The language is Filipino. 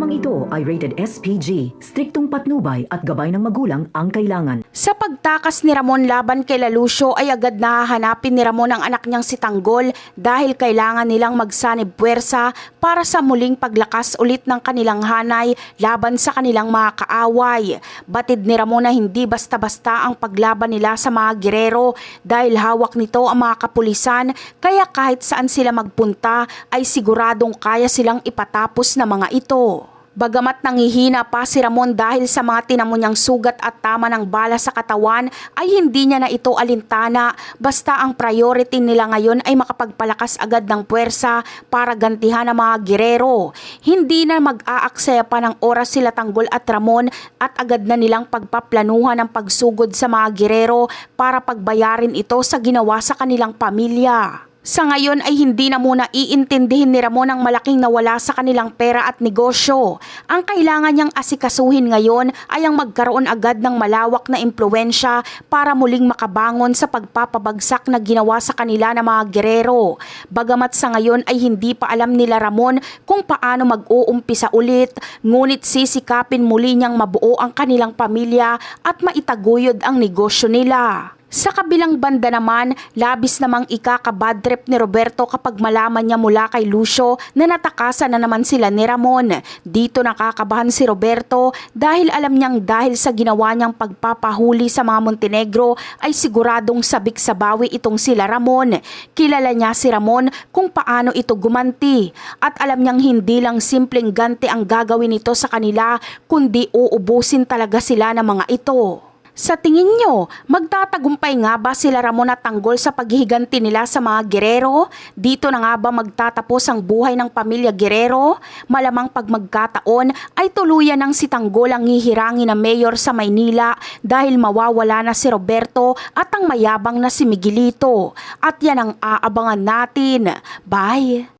Programang ito ay rated SPG, striktong patnubay at gabay ng magulang ang kailangan. Sa pagtakas ni Ramon laban kay Lalucio ay agad nahahanapin ni Ramon ang anak niyang si Tanggol dahil kailangan nilang magsanib puwersa para sa muling paglakas ulit ng kanilang hanay laban sa kanilang mga kaaway. Batid ni Ramon na hindi basta-basta ang paglaban nila sa mga gerero dahil hawak nito ang mga kapulisan kaya kahit saan sila magpunta ay siguradong kaya silang ipatapos na mga ito. Bagamat nangihina pa si Ramon dahil sa mga tinamo niyang sugat at tama ng bala sa katawan ay hindi niya na ito alintana basta ang priority nila ngayon ay makapagpalakas agad ng puwersa para gantihan ang mga gerero. Hindi na mag-aaksaya pa ng oras sila Tanggol at Ramon at agad na nilang pagpaplanuhan ang pagsugod sa mga gerero para pagbayarin ito sa ginawa sa kanilang pamilya. Sa ngayon ay hindi na muna iintindihin ni Ramon ang malaking nawala sa kanilang pera at negosyo. Ang kailangan niyang asikasuhin ngayon ay ang magkaroon agad ng malawak na impluwensya para muling makabangon sa pagpapabagsak na ginawa sa kanila ng mga gerero. Bagamat sa ngayon ay hindi pa alam nila Ramon kung paano mag-uumpisa ulit, ngunit sisikapin muli niyang mabuo ang kanilang pamilya at maitaguyod ang negosyo nila. Sa kabilang banda naman, labis namang ikakabad trip ni Roberto kapag malaman niya mula kay Lucio na natakasan na naman sila ni Ramon. Dito nakakabahan si Roberto dahil alam niyang dahil sa ginawa niyang pagpapahuli sa mga Montenegro ay siguradong sabik sa bawi itong sila Ramon. Kilala niya si Ramon kung paano ito gumanti at alam niyang hindi lang simpleng ganti ang gagawin nito sa kanila kundi uubusin talaga sila ng mga ito. Sa tingin nyo, magtatagumpay nga ba sila Ramon at Tanggol sa paghihiganti nila sa mga gerero? Dito na nga ba magtatapos ang buhay ng pamilya Gerero? Malamang pag magkataon ay tuluyan ng si Tanggol ang hihirangin na mayor sa Maynila dahil mawawala na si Roberto at ang mayabang na si Miguelito. At yan ang aabangan natin. Bye!